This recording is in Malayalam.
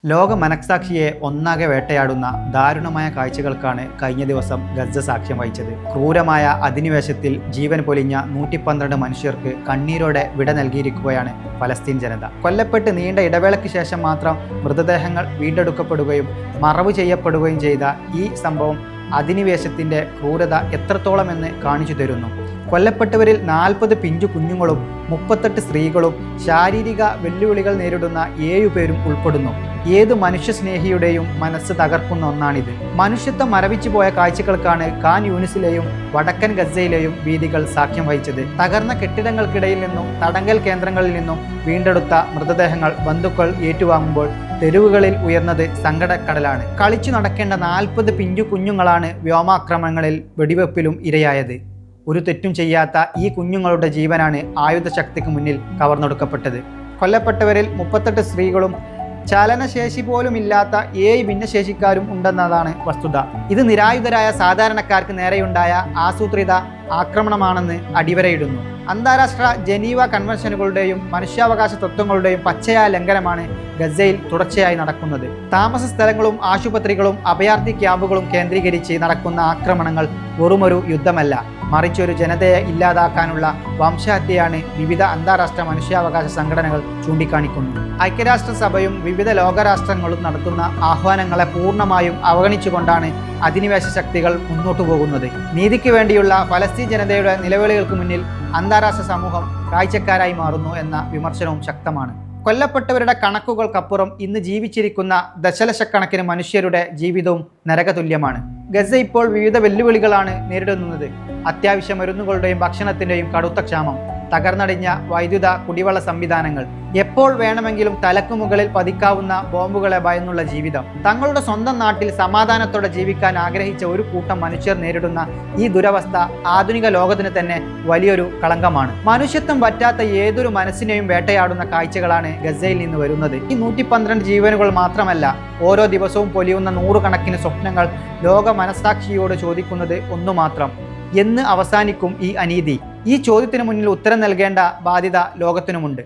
ലോക മനഃസാക്ഷിയെ ഒന്നാകെ വേട്ടയാടുന്ന ദാരുണമായ കാഴ്ചകൾക്കാണ് കഴിഞ്ഞ ദിവസം ഗസ സാക്ഷ്യം വഹിച്ചത്. ക്രൂരമായ അധിനിവേശത്തിൽ ജീവൻ പൊലിഞ്ഞ 112 മനുഷ്യർക്ക് കണ്ണീരോടെ വിട നൽകിയിരിക്കുകയാണ് ഫലസ്തീൻ ജനത. കൊല്ലപ്പെട്ട് നീണ്ട ഇടവേളയ്ക്ക് ശേഷം മാത്രം മൃതദേഹങ്ങൾ വീണ്ടെടുക്കപ്പെടുകയും മറവ് ചെയ്യപ്പെടുകയും ചെയ്ത ഈ സംഭവം അധിനിവേശത്തിൻ്റെ ക്രൂരത എത്രത്തോളമെന്ന് കാണിച്ചു തരുന്നു. കൊല്ലപ്പെട്ടവരിൽ 40 പിഞ്ചു കുഞ്ഞുങ്ങളും 38 സ്ത്രീകളും ശാരീരിക വെല്ലുവിളികൾ നേരിടുന്ന 7 പേരും ഉൾപ്പെടുന്നു. ഏത് മനുഷ്യസ്നേഹിയുടെയും മനസ്സ് തകർക്കുന്ന ഒന്നാണിത്. മനുഷ്യത്വം മരവിച്ചു പോയ കാഴ്ചകൾക്കാണ് ഖാൻ യൂനിസിലെയും വടക്കൻ ഗസയിലെയും വീഥികൾ സാക്ഷ്യം വഹിച്ചത്. തകർന്ന കെട്ടിടങ്ങൾക്കിടയിൽ നിന്നും തടങ്കൽ കേന്ദ്രങ്ങളിൽ നിന്നും വീണ്ടെടുത്ത മൃതദേഹങ്ങൾ ബന്ധുക്കൾ ഏറ്റുവാങ്ങുമ്പോൾ തെരുവുകളിൽ ഉയർന്നത് സങ്കടക്കടലാണ്. കളിച്ചു നടക്കേണ്ട 40 പിഞ്ചു കുഞ്ഞുങ്ങളാണ് വ്യോമാക്രമണങ്ങളിൽ വെടിവെപ്പിലും ഇരയായത്. ഒരു തെറ്റും ചെയ്യാത്ത ഈ കുഞ്ഞുങ്ങളുടെ ജീവനാണ് ആയുധശക്തിക്ക് മുന്നിൽ കവർന്നെടുക്കപ്പെട്ടത്. കൊല്ലപ്പെട്ടവരിൽ 38 സ്ത്രീകളും ചലനശേഷി പോലും ഇല്ലാത്ത 7 ഭിന്നശേഷിക്കാരും ഉണ്ടെന്നതാണ് വസ്തുത. ഇത് നിരായുധരായ സാധാരണക്കാർക്ക് നേരെയുണ്ടായ ആസൂത്രിത ആക്രമണമാണെന്ന് അടിവരയിടുന്നു. അന്താരാഷ്ട്ര ജനീവ കൺവെൻഷനുകളുടെയും മനുഷ്യാവകാശ തത്വങ്ങളുടെയും പച്ചയായ ലംഘനമാണ് ഗസയിൽ തുടർച്ചയായി നടക്കുന്നത്. താമസ സ്ഥലങ്ങളും ആശുപത്രികളും അഭയാർത്ഥി ക്യാമ്പുകളും കേന്ദ്രീകരിച്ച് നടക്കുന്ന ആക്രമണങ്ങൾ വെറുമൊരു യുദ്ധമല്ല, മറിച്ചൊരു ജനതയെ ഇല്ലാതാക്കാനുള്ള വംശഹത്യയാണ് വിവിധ അന്താരാഷ്ട്ര മനുഷ്യാവകാശ സംഘടനകൾ ചൂണ്ടിക്കാണിക്കുന്നു. ഐക്യരാഷ്ട്രസഭയും വിവിധ ലോകരാഷ്ട്രങ്ങളും നടത്തുന്ന ആഹ്വാനങ്ങളെ പൂർണ്ണമായും അവഗണിച്ചുകൊണ്ടാണ് അധിനിവേശ ശക്തികൾ മുന്നോട്ടു പോകുന്നത്. നീതിക്ക് വേണ്ടിയുള്ള ഫലസ്തീൻ ജനതയുടെ നിലവിളികൾക്ക് മുന്നിൽ അന്താരാഷ്ട്ര സമൂഹം കാഴ്ചക്കാരായി മാറുന്നു എന്ന വിമർശനവും ശക്തമാണ്. കൊല്ലപ്പെട്ടവരുടെ കണക്കുകൾക്കപ്പുറം ഇന്ന് ജീവിച്ചിരിക്കുന്ന ദശലക്ഷക്കണക്കിന് മനുഷ്യരുടെ ജീവിതവും നരകതുല്യമാണ്. ഗസ ഇപ്പോൾ വിവിധ വെല്ലുവിളികളാണ് നേരിടുന്നത്. അത്യാവശ്യ മരുന്നുകളുടെയും ഭക്ഷണത്തിൻ്റെയും കടുത്ത ക്ഷാമം, തകർന്നടിഞ്ഞ വൈദ്യുത കുടിവെള്ള സംവിധാനങ്ങൾ, എപ്പോൾ വേണമെങ്കിലും തലക്കു മുകളിൽ പതിക്കാവുന്ന ബോംബുകളെ ഭയന്നുള്ള ജീവിതം. തങ്ങളുടെ സ്വന്തം നാട്ടിൽ സമാധാനത്തോടെ ജീവിക്കാൻ ആഗ്രഹിച്ച ഒരു കൂട്ടം മനുഷ്യർ നേരിടുന്ന ഈ ദുരവസ്ഥ ആധുനിക ലോകത്തിന് തന്നെ വലിയൊരു കളങ്കമാണ്. മനുഷ്യത്വം പറ്റാത്ത ഏതൊരു മനസ്സിനെയും വേട്ടയാടുന്ന കാഴ്ചകളാണ് ഗസയിൽ നിന്ന് വരുന്നത്. ഈ 112 ജീവനുകൾ മാത്രമല്ല, ഓരോ ദിവസവും പൊലിയുന്ന നൂറുകണക്കിന് സ്വപ്നങ്ങൾ ലോക മനസ്സാക്ഷിയോട് ചോദിക്കുന്നത് ഒന്നു മാത്രം: എന്ന് അവസാനിക്കും ഈ അനീതി? ഈ ചോദ്യത്തിന് മുന്നിൽ ഉത്തരം നൽകേണ്ട ബാധ്യത ലോകത്തിനുമുണ്ട്.